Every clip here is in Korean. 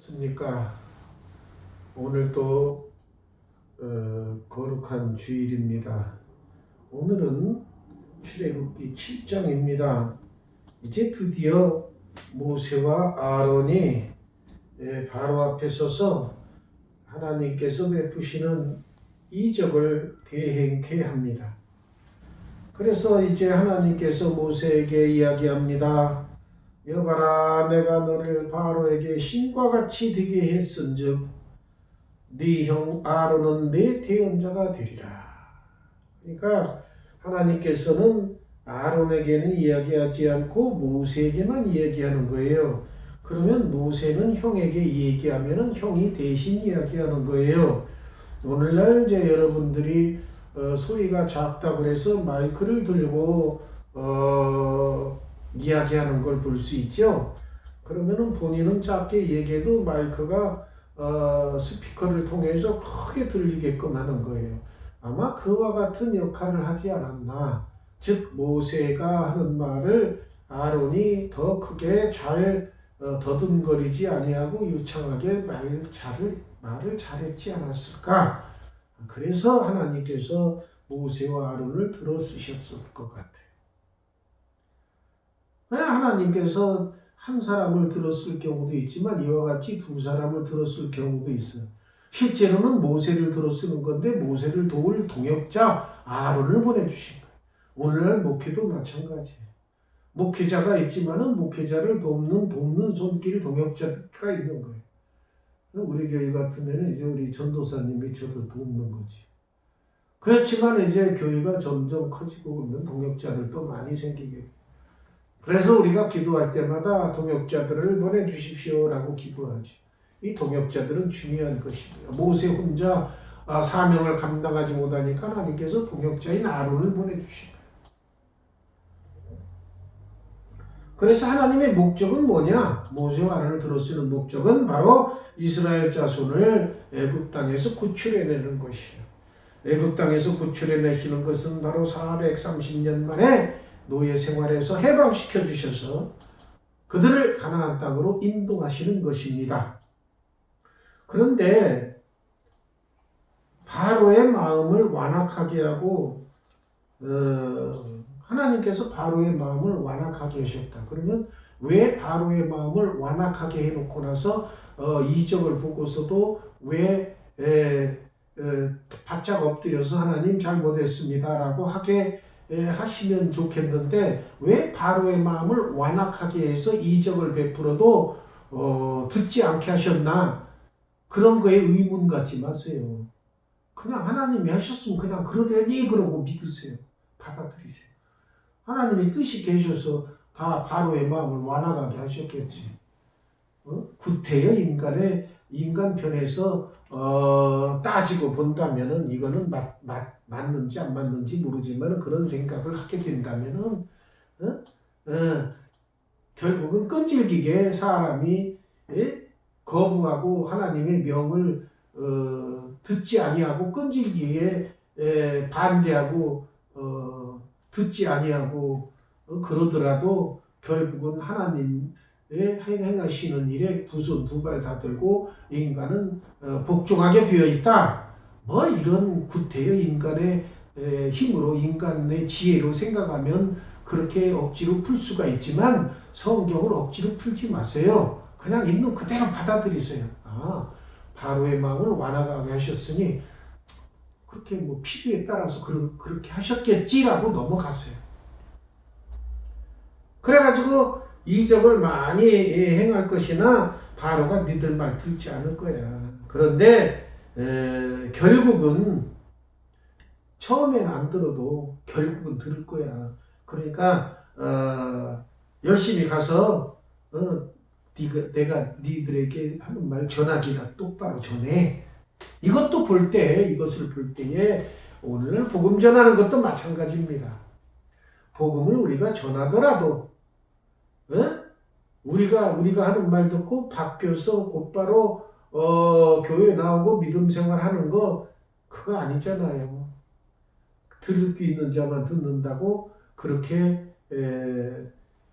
습니까? 오늘 또 거룩한 주일입니다. 오늘은 출애굽기 7장입니다. 이제 드디어 모세와 아론이 바로 앞에 서서 하나님께서 베푸시는 이적을 대행케 합니다. 그래서 이제 하나님께서 모세에게 이야기합니다. 여봐라, 내가 너를 바로에게 신과 같이 되게 했은즉 네 형 아론은 내 대언자가 되리라. 그러니까 하나님께서는 아론에게는 이야기하지 않고 모세에게만 이야기하는 거예요. 그러면 모세는 형에게 얘기하면 형이 대신 이야기하는 거예요. 오늘날 이제 여러분들이 소리가 작다고 해서 마이크를 들고 이야기하는 걸 볼 수 있죠. 그러면은 본인은 작게 얘기해도 마이크가 스피커를 통해서 크게 들리게끔 하는 거예요. 아마 그와 같은 역할을 하지 않았나. 즉 모세가 하는 말을 아론이 더 크게 잘 더듬거리지 아니하고 유창하게 말을 잘했지 않았을까. 그래서 하나님께서 모세와 아론을 들어 쓰셨을 것 같아요. 하나님께서 한 사람을 들었을 경우도 있지만 이와 같이 두 사람을 들었을 경우도 있어요. 실제로는 모세를 들어 쓰는 건데 모세를 도울 동역자 아론을 보내주신 거예요. 오늘날 목회도 마찬가지예요. 목회자가 있지만은 목회자를 돕는 손길 동역자가 있는 거예요. 우리 교회 같은 데는 이제 우리 전도사님이 저를 돕는 거지. 그렇지만 이제 교회가 점점 커지고 있는 동역자들도 많이 생기게. 그래서 우리가 기도할 때마다 동역자들을 보내주십시오라고 기도하지. 이 동역자들은 중요한 것입니다. 모세 혼자 사명을 감당하지 못하니까 하나님께서 동역자인 아론을 보내주신 거예요. 그래서 하나님의 목적은 뭐냐? 모세와 아론을 들어쓰는 목적은 바로 이스라엘 자손을 애굽 땅에서 구출해내는 것이에요. 애굽 땅에서 구출해내시는 것은 바로 430년 만에 노예 생활에서 해방시켜 주셔서 그들을 가나안 땅으로 인도하시는 것입니다. 그런데 바로의 마음을 완악하게 하고 하나님께서 바로의 마음을 완악하게 하셨다. 그러면 왜 바로의 마음을 완악하게 해놓고 나서 이적을 보고서도 왜 바짝 엎드려서 하나님 잘못했습니다 라고 하게 하시면 좋겠는데 왜 바로의 마음을 완악하게 해서 이적을 베풀어도 듣지 않게 하셨나? 그런 거에 의문 갖지 마세요. 그냥 하나님이 하셨으면 그냥 그러려니 그러고 믿으세요. 받아들이세요. 하나님이 뜻이 계셔서 다 바로의 마음을 완악하게 하셨겠지. 구태여 인간 편에서 따지고 본다면은 이거는 맞는지 안 맞는지 모르지만 그런 생각을 하게 된다면은 결국은 끈질기게 사람이 거부하고 하나님의 명을 듣지 아니하고 끈질기게 반대하고 듣지 아니하고 그러더라도 결국은 하나님 행하시는 일에 두 손 두 발 다 들고 인간은 복종하게 되어 있다. 뭐 이런 구태여 인간의 힘으로 인간의 지혜로 생각하면 그렇게 억지로 풀 수가 있지만 성경을 억지로 풀지 마세요. 그냥 있는 그대로 받아들이세요. 바로의 마음을 완악하게 하셨으니 그렇게 뭐 필요에 따라서 그렇게 하셨겠지라고 넘어가세요. 그래가지고 이적을 많이 행할 것이나 바로가 니들 말 듣지 않을 거야. 그런데 결국은 처음에는 안 들어도 결국은 들을 거야. 그러니까 열심히 가서 내가 니들에게 하는 말 전하기나 똑바로 전해. 이것을 볼 때에 오늘 복음 전하는 것도 마찬가지입니다. 복음을 우리가 전하더라도 우리가 하는 말 듣고 바뀌어서 곧바로 교회 나오고 믿음 생활하는 거 그거 아니잖아요. 들을 귀 있는 자만 듣는다고 그렇게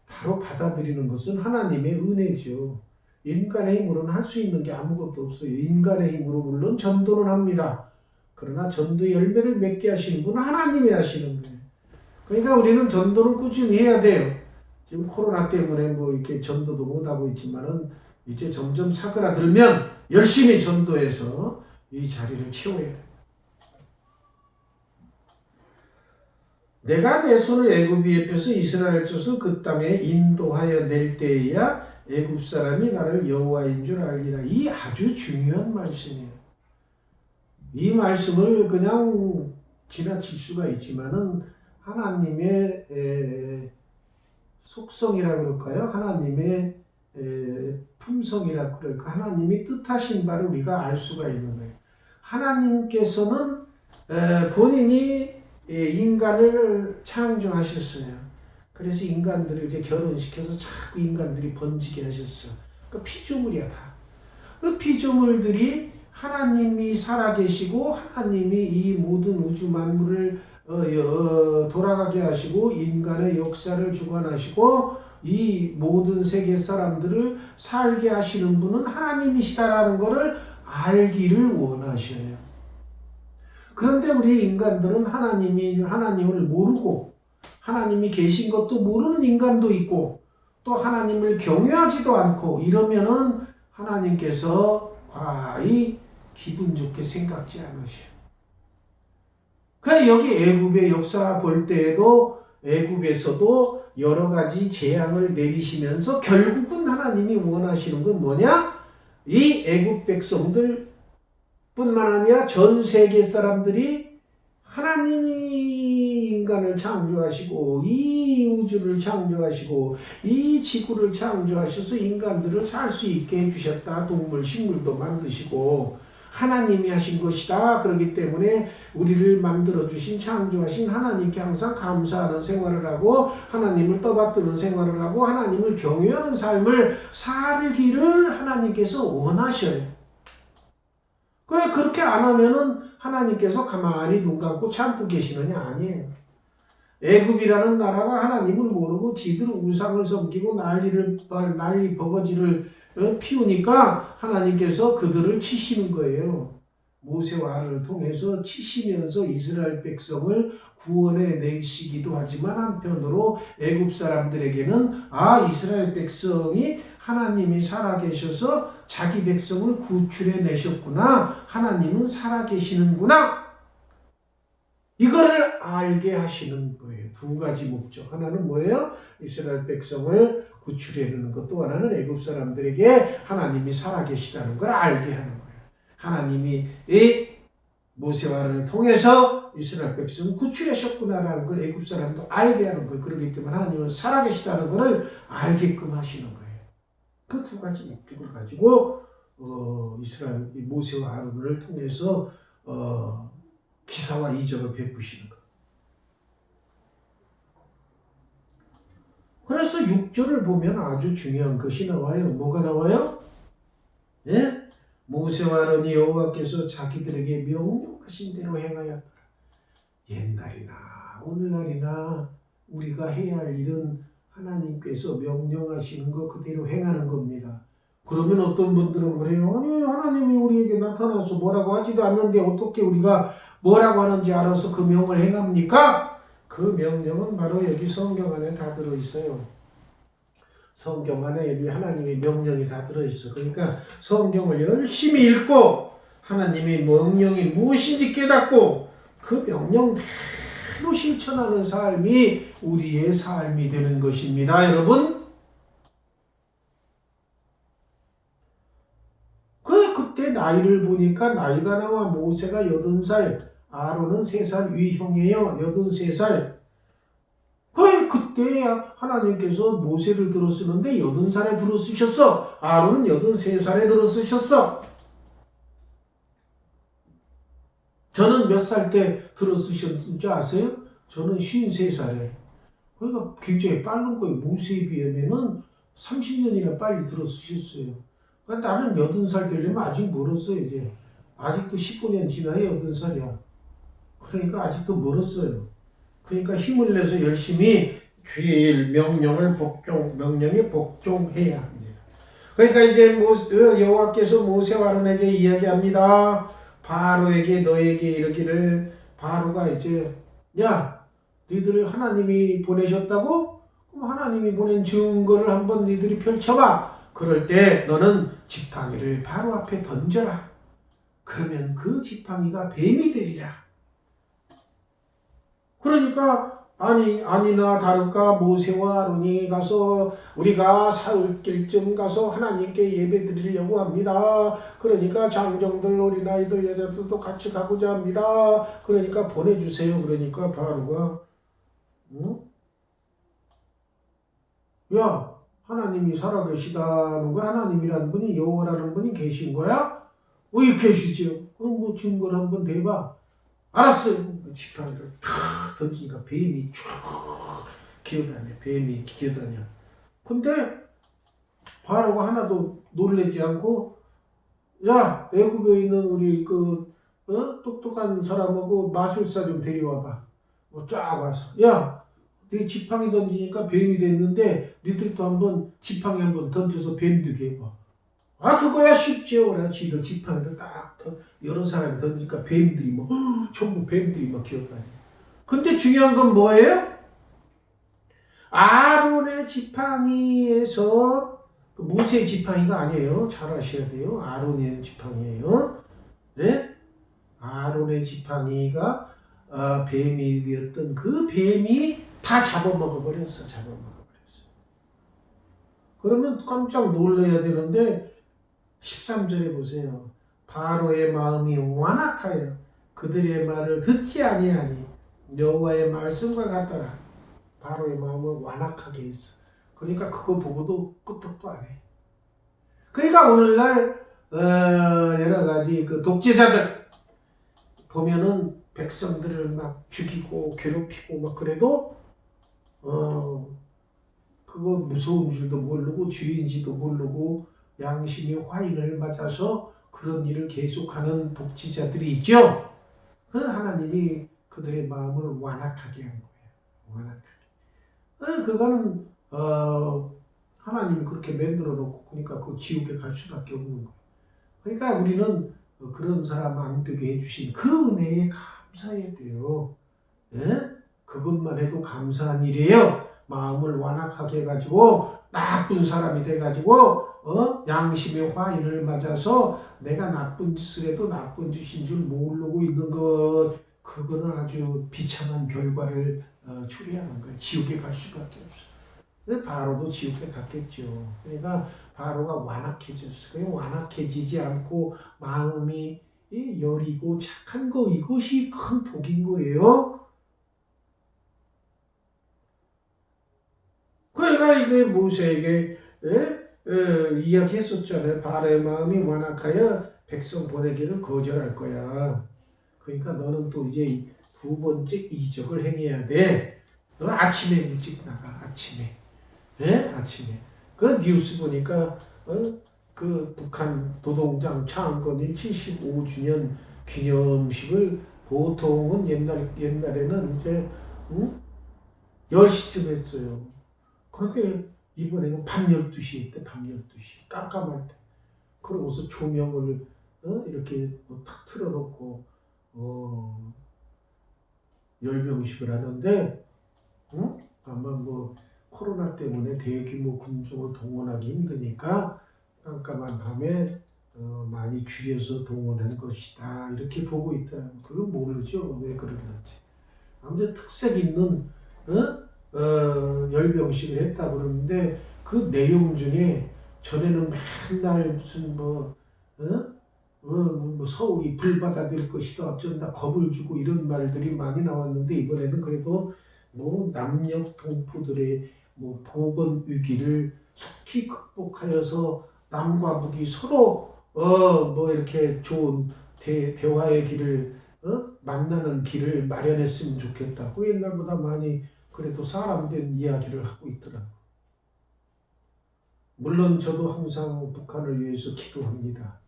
바로 받아들이는 것은 하나님의 은혜죠. 인간의 힘으로는 할 수 있는 게 아무것도 없어요. 인간의 힘으로 물론 전도는 합니다. 그러나 전도 열매를 맺게 하시는 분은 하나님이 하시는 거예요. 그러니까 우리는 전도는 꾸준히 해야 돼요. 지금 코로나 때문에 뭐 이렇게 전도도 못하고 있지만은 이제 점점 사그라들면 열심히 전도해서 이 자리를 채워야 돼요. 내가 내 손을 애굽의 옆에서 이스라엘 젖을 그 땅에 인도하여 낼 때에야 애굽 사람이 나를 여호와인 줄 알리라. 이 아주 중요한 말씀이에요. 이 말씀을 그냥 지나칠 수가 있지만은 하나님의 속성이라 그럴까요? 하나님의 품성이라 그럴까? 하나님이 뜻하신 바를 우리가 알 수가 있는 거예요. 하나님께서는 본인이 인간을 창조하셨어요. 그래서 인간들을 이제 결혼시켜서 자꾸 인간들이 번지게 하셨어요. 그 피조물이야 다. 그 피조물들이 하나님이 살아계시고 하나님이 이 모든 우주 만물을 돌아가게 하시고 인간의 역사를 주관하시고 이 모든 세계 사람들을 살게 하시는 분은 하나님이시다라는 것을 알기를 원하셔요. 그런데 우리 인간들은 하나님을 모르고 하나님이 계신 것도 모르는 인간도 있고 또 하나님을 경외하지도 않고 이러면은 하나님께서 과히 기분 좋게 생각지 않으셔. 그래 여기 애굽의 역사 볼 때에도 애굽에서도 여러 가지 재앙을 내리시면서 결국은 하나님이 원하시는 건 뭐냐? 이 애굽 백성들 뿐만 아니라 전 세계 사람들이 하나님이 인간을 창조하시고 이 우주를 창조하시고 이 지구를 창조하셔서 인간들을 살 수 있게 해주셨다. 동물, 식물도 만드시고 하나님이 하신 것이다. 그렇기 때문에 우리를 만들어주신 창조하신 하나님께 항상 감사하는 생활을 하고 하나님을 떠받드는 생활을 하고 하나님을 경외하는 삶을 살기를 하나님께서 원하셔요. 왜 그렇게 안 하면은 하나님께서 가만히 눈 감고 참고 계시느냐? 아니에요. 애굽이라는 나라가 하나님을 모르고 지들 우상을 섬기고 난리 버거지를 피우니까 하나님께서 그들을 치시는 거예요. 모세와 아론을 통해서 치시면서 이스라엘 백성을 구원해 내시기도 하지만 한편으로 애굽 사람들에게는 이스라엘 백성이 하나님이 살아계셔서 자기 백성을 구출해 내셨구나. 하나님은 살아계시는구나. 이거를 알게 하시는 거예요. 두 가지 목적. 하나는 뭐예요? 이스라엘 백성을 구출해내는 것. 또 하나는 애굽 사람들에게 하나님이 살아계시다는 걸 알게 하는 거예요. 하나님이 이 모세와 아론을 통해서 이스라엘 백성을 구출하셨구나라는 걸 애굽 사람도 알게 하는 거예요. 그렇기 때문에 하나님은 살아계시다는 것을 알게끔 하시는 거예요. 그 두 가지 목적을 가지고 이스라엘 모세와 아론을 통해서 기사와 이적을 베푸시는 것. 그래서 6절을 보면 아주 중요한 것이 나와요. 뭐가 나와요? 예? 모세와 아론이 여호와께서 자기들에게 명령하신 대로 행하였다. 옛날이나 오늘날이나 우리가 해야 할 일은 하나님께서 명령하시는 거 그대로 행하는 겁니다. 그러면 어떤 분들은 그래요. 아니 하나님이 우리에게 나타나서 뭐라고 하지도 않는데 어떻게 우리가 뭐라고 하는지 알아서 그 명을 행합니까? 그 명령은 바로 여기 성경 안에 다 들어있어요. 성경 안에 여기 하나님의 명령이 다 들어있어. 그러니까 성경을 열심히 읽고 하나님의 명령이 무엇인지 깨닫고 그 명령 대로 실천하는 삶이 우리의 삶이 되는 것입니다. 여러분. 그때 나이를 보니까 나이가 나와 모세가 80살, 아론은 3살 위형이에요. 83살. 그때 하나님께서 모세를 들어쓰는데 80살에 들어쓰셨어. 아론은 83살에 들어쓰셨어. 저는 몇 살 때 들어쓰셨는지 아세요? 저는 53살에. 그러니까 굉장히 빠른 거예요. 모세에 비하면은 30년이나 빨리 들어쓰셨어요. 그러니까 나는 80살 되려면 아직 멀었어요, 이제. 아직도 19년 지나야 80살이야. 그러니까 아직도 멀었어요. 그러니까 힘을 내서 열심히 주의 명령에 복종해야 합니다. 그러니까 이제 여호와께서 모세와 아론에게 이야기합니다. 바로에게 너에게 이르기를 바로가 이제 야 너희들 하나님이 보내셨다고? 그럼 하나님이 보낸 증거를 한번 너희들이 펼쳐봐. 그럴 때 너는 지팡이를 바로 앞에 던져라. 그러면 그 지팡이가 뱀이 되리라. 그러니까 아니나 다를까 모세와 아론이 가서 우리가 사흘길쯤 가서 하나님께 예배 드리려고 합니다. 그러니까 장정들 어린아이들 여자들도 같이 가고자 합니다. 그러니까 보내주세요. 그러니까 바로가 응? 야 하나님이 살아계시다는 거야? 하나님이라는 분이 여호와라는 분이 계신 거야? 왜 계시지요? 그럼 뭐 증거를 한번 대봐. 알았어요. 지팡이를 탁 던지니까 뱀이 쭉 기어다녀. 뱀이 기어다녀. 근데 바로가 하나도 놀라지 않고 야 애굽에 있는 우리 똑똑한 사람하고 마술사 좀 데려와봐. 쫙 와서 야 네 지팡이 던지니까 뱀이 됐는데 니들도 한번 지팡이 한번 던져서 뱀 되게 해봐. 아 그거야 쉽지요. 그래 지도 지팡이를 딱 여러 사람이 던지니까 뱀들이 뭐 전부 뱀들이 막 기어다녀. 근데 중요한 건 뭐예요? 아론의 지팡이에서 모세의 지팡이가 아니에요. 잘 아셔야 돼요. 아론의 지팡이에요. 네? 아론의 지팡이가 뱀이 되었던 그 뱀이 다 잡아먹어버렸어. 그러면 깜짝 놀라야 되는데 13절에 보세요. 바로의 마음이 완악하여 그들의 말을 듣지 아니하니 여호와의 말씀과 같더라. 바로의 마음을 완악하게 했어. 그러니까 그거 보고도 끄떡도 안 해. 그러니까 오늘날 여러 가지 그 독재자들 보면은 백성들을 막 죽이고 괴롭히고 막 그래도 그거 무서운 줄도 모르고 죄인지도 모르고 양심이 화인을 맞아서 그런 일을 계속하는 독재자들이 있죠. 그 하나님이 그들의 마음을 완악하게 한 거예요. 완악하게. 그거는 하나님이 그렇게 만들어 놓고 그러니까 그 지옥에 갈 수밖에 없는 거예요. 그러니까 우리는 그런 사람 안 되게 해주신 그 은혜에 감사해야 돼요. 예? 그것만 해도 감사한 일이에요. 마음을 완악하게 해가지고 나쁜 사람이 돼가지고 양심의 화인을 맞아서 내가 나쁜 짓을 해도 나쁜 짓인 줄 모르고 있는 것 그거는 아주 비참한 결과를 초래하는 거예요. 지옥에 갈 수밖에 없어요. 바로도 지옥에 갔겠죠. 그러니까 바로가 완악해졌어요. 완악해지지 않고 마음이 여리고 착한 거 이것이 큰 복인 거예요. 그러니까 이게 모세에게 이야기했었잖아요. 바로의 마음이 완악하여 백성 보내기를 거절할 거야. 그러니까 너는 또 이제 두 번째 이적을 행해야 돼. 너 아침에 일찍 나가. 아침에. 아침에. 그 뉴스 보니까 그 북한 도동장 창건일 75주년 기념식을 보통은 옛날에는 이제 10시쯤 했어요. 그런데 이번에는 밤 12시에 했대. 밤 12시. 깜깜할 때. 그러고서 조명을 이렇게 탁 틀어놓고 열병식을 하는데 아마 뭐 코로나 때문에 대규모 군중을 동원하기 힘드니까 깜깜한 밤에 많이 줄여서 동원한 것이다 이렇게 보고 있다. 그건 모르죠. 왜 그러는지. 아무튼 특색 있는 열병식을 했다 그러는데 그 내용 중에 전에는 맨날 무슨 뭐 서울이 불바다 될 것이다 어쩐다 겁을 주고 이런 말들이 많이 나왔는데 이번에는 그래도 뭐 남녘 동포들의 뭐 보건 위기를 속히 극복하여서 남과 북이 서로 뭐 이렇게 좋은 대화의 길을 만나는 길을 마련했으면 좋겠다고 옛날보다 많이 그래도 사람 된 이야기를 하고 있더라고. 물론 저도 항상 북한을 위해서 기도합니다.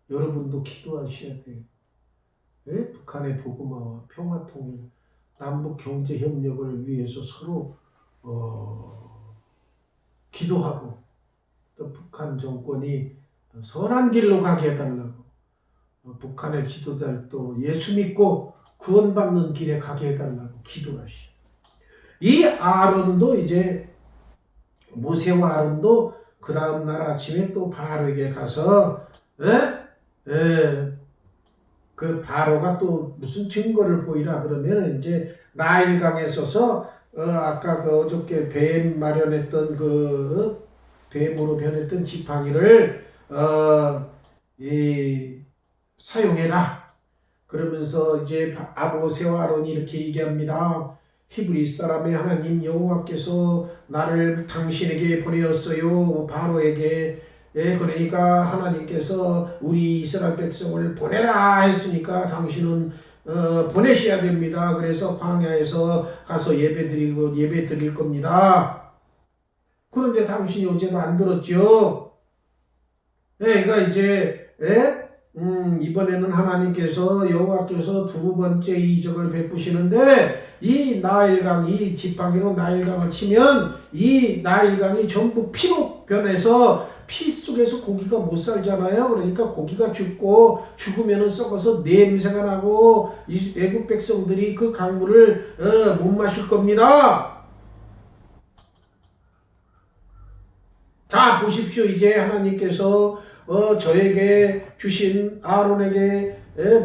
여러분도 기도하셔야 돼요. 네? 북한의 복음화와 평화통일, 남북 경제협력을 위해서 서로 기도하고 또 북한 정권이 선한 길로 가게 해달라고, 북한의 지도자도 예수 믿고 구원받는 길에 가게 해달라고 기도하시오. 이 아론도 이제 모세와 아론도 그 다음날 아침에 또 바로에게 가서 그 바로가 또 무슨 증거를 보이라 그러면 이제 나일강에 서서 아까 그 어저께 뱀 마련했던 그 뱀으로 변했던 지팡이를 사용해라. 그러면서 이제 모세와 아론이 이렇게 얘기합니다. 히브리 사람의 하나님 여호와께서 나를 당신에게 보내었어요. 바로에게. 그러니까 하나님께서 우리 이스라엘 백성을 보내라 했으니까 당신은 보내셔야 됩니다. 그래서 광야에서 가서 예배 드릴 겁니다. 그런데 당신이 어제도 안 들었죠. 그러니까 이제 이번에는 하나님께서 여호와께서 두 번째 이적을 베푸시는데 이 나일강, 이 지팡이로 나일강을 치면 이 나일강이 전부 피로 변해서 피 속에서 고기가 못 살잖아요. 그러니까 고기가 죽고 죽으면 썩어서 냄새가 나고 이 애국 백성들이 그 강물을 못 마실 겁니다. 자, 보십시오. 이제 하나님께서 저에게 주신 아론에게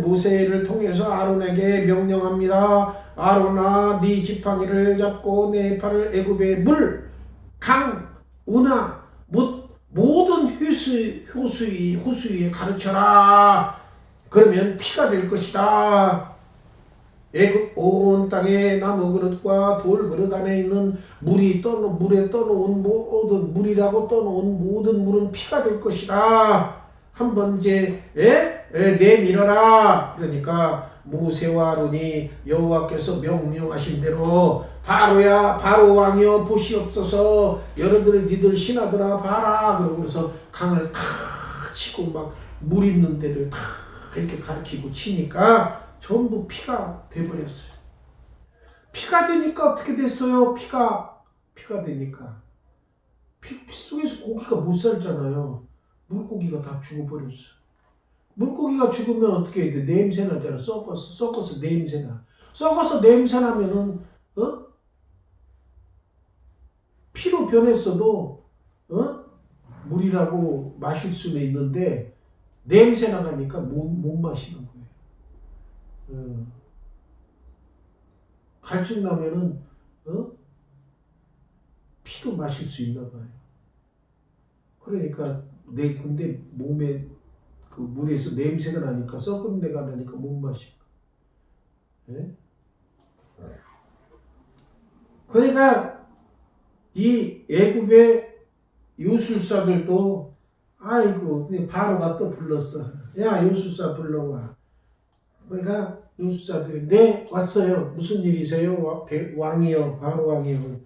모세를 통해서 아론에게 명령합니다. 아론아, 네 지팡이를 잡고 내 팔을 애굽의 물, 강, 운하, 모든 호수에 가르쳐라. 그러면 피가 될 것이다. 애굽 온 땅에 나무 그릇과 돌 그릇 안에 있는 물에 떠놓은 모든 물이라고 떠놓은 모든 물은 피가 될 것이다. 한번 이제 내밀어라. 그러니까 모세와 아론이 여호와께서 명령하신 대로 바로 왕이여 보시옵소서, 여러분들 니들 신하들아 봐라. 그러고서 강을 탁 치고 막 물 있는 데를 탁 이렇게 가리키고 치니까 전부 피가 돼버렸어요. 피가 되니까 어떻게 됐어요? 피가 되니까 피 속에서 고기가 못 살잖아요. 물고기가 다 죽어버렸어. 물고기가 죽으면 어떻게 해야 돼? 냄새 나잖아. 썩어서 냄새 나. 썩어서 냄새 나면은 피로 변했어도 물이라고 마실 수는 있는데 냄새 나가니까 못 마시는 거예요. 갈증 나면은 피도 마실 수 있나 봐요. 그러니까 근데 몸에 그 물에서 냄새가 나니까, 썩은 데가 나니까 못 마시고. 그러니까 이 애굽의 요술사들도 아이고 바로가 또 불렀어. 야, 요술사 불러와. 그러니까 요술사들이 네 왔어요. 무슨 일이세요? 왕이요. 바로 왕이요.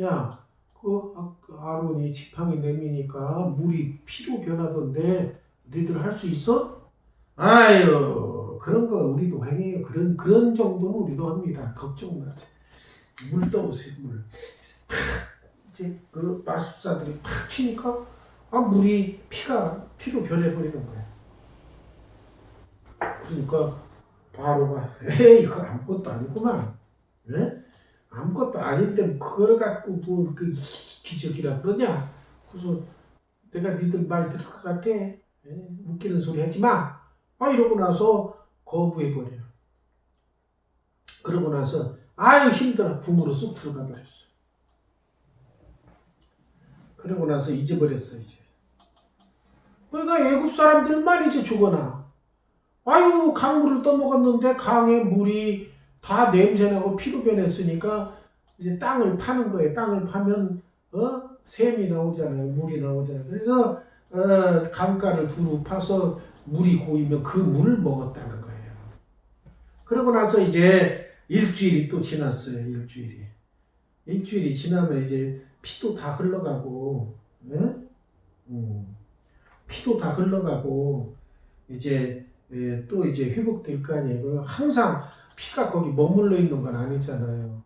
야, 그 아론이 지팡이 내미니까 물이 피로 변하던데 너희들 할 수 있어? 아유, 그런 거 우리도 행해요. 그런 정도는 우리도 합니다. 걱정 마세요. 물 떠오세요. 물. 이제 그 마술사들이 팍 치니까 물이 피로 변해버리는 거예요. 그러니까 바로가 이거 아무것도 아니구만. 아무것도 아닌데 그걸 갖고 뭐 그 기적이라 그러냐? 그래서 내가 니들 말 들을 것 같아. 웃기는 소리 하지 마. 이러고 나서 거부해버려. 그러고 나서 아유 힘들어. 궁으로 쑥 들어가 버렸어. 그러고 나서 잊어버렸어 이제. 그러니까 애굽 사람들만 이제 죽어나. 아유 강물을 떠먹었는데 강의 물이 다 냄새나고 피로 변했으니까 이제 땅을 파는 거예요. 땅을 파면 샘이 나오잖아요. 물이 나오잖아요. 그래서 강가를 두루 파서 물이 고이면 그 물을 먹었다는 거예요. 그러고 나서 이제 일주일이 또 지났어요. 일주일이 지나면 이제 피도 다 흘러가고, 피도 다 흘러가고 이제 또 이제 회복될 거 아니에요. 항상 피가 거기 머물러 있는 건 아니잖아요.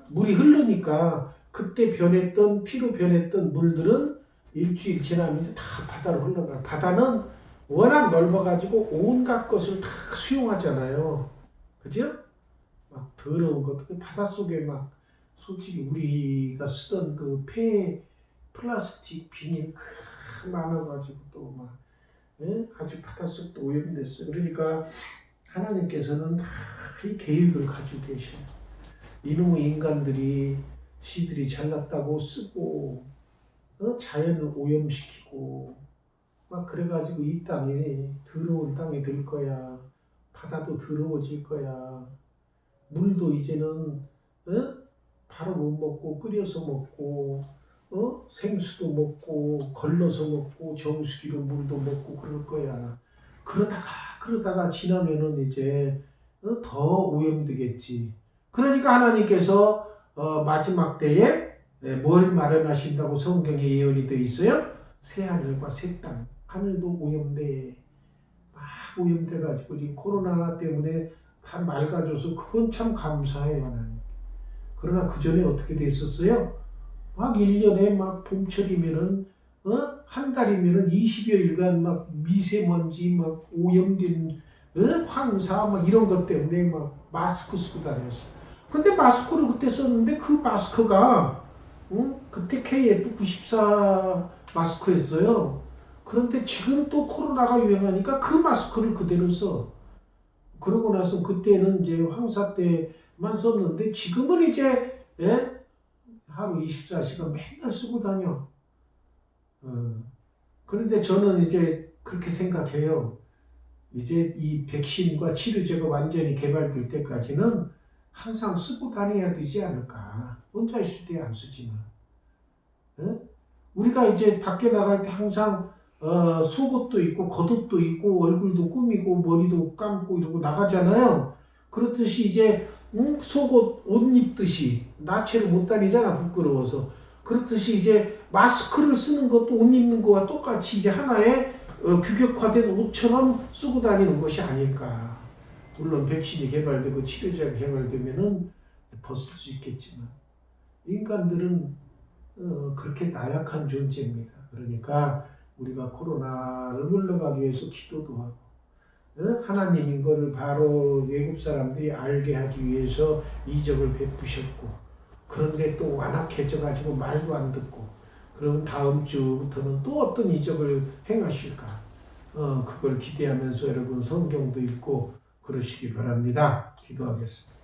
물이 흐르니까 그때 피로 변했던 물들은 일주일 지나면 이제 다 바다로 흘러가. 바다는 워낙 넓어가지고 온갖 것을 다 수용하잖아요. 그죠? 막 더러운 것, 그 바닷속에 막 솔직히 우리가 쓰던 그 폐 플라스틱 비닐 많아가지고 또 막 아주 바닷속도 오염됐어요. 그러니까 하나님께서는 다 이 계획을 가지고 계셔요. 이놈의 인간들이 지들이 잘났다고 쓰고 자연을 오염시키고 막 그래가지고 이 땅이 더러운 땅이 될 거야. 바다도 더러워질 거야. 물도 이제는 바로 못 먹고 끓여서 먹고 생수도 먹고 걸러서 먹고 정수기로 물도 먹고 그럴 거야. 그러다가 지나면은 이제 더 오염되겠지. 그러니까 하나님께서 마지막 때에 뭘 마련하신다고 성경에 예언이 되어 있어요? 새 하늘과 새 땅. 하늘도 오염돼. 막 오염돼가지고 지금 코로나 때문에 다 맑아져서 그건 참 감사해요, 하나님. 그러나 그 전에 어떻게 됐었어요? 막 1년에 막 봄철이면은 한 달이면은 20여일간 막 미세먼지 막 오염된 황사 막 이런 것 때문에 막 마스크 쓰고 다녔어. 근데 마스크를 그때 썼는데 그 마스크가 그때 KF94 마스크였어요. 그런데 지금 또 코로나가 유행하니까 그 마스크를 그대로 써. 그러고 나서 그때는 이제 황사 때만 썼는데 지금은 이제 하루 24시간 맨날 쓰고 다녀. 그런데 저는 이제 그렇게 생각해요. 이제 이 백신과 치료제가 완전히 개발될 때까지는 항상 쓰고 다녀야 되지 않을까. 혼자 있을 때 안 쓰지만. 우리가 이제 밖에 나갈 때 항상 속옷도 입고 겉옷도 입고 얼굴도 꾸미고 머리도 감고 이러고 나가잖아요. 그렇듯이 이제 속옷 옷 입듯이 나체를 못 다니잖아 부끄러워서. 그렇듯이 이제 마스크를 쓰는 것도 옷 입는 거와 똑같이 이제 하나의 규격화된 옷처럼 쓰고 다니는 것이 아닐까. 물론 백신이 개발되고 치료제가 개발되면은 벗을 수 있겠지만 인간들은 그렇게 나약한 존재입니다. 그러니까 우리가 코로나를 물러가기 위해서 기도도 하고 하나님인 것을 바로 외국 사람들이 알게 하기 위해서 이적을 베푸셨고 그런데 또 완악해져 가지고 말도 안 듣고 그럼 다음 주부터는 또 어떤 이적을 행하실까 그걸 기대하면서 여러분 성경도 읽고 그러시기 바랍니다. 기도하겠습니다.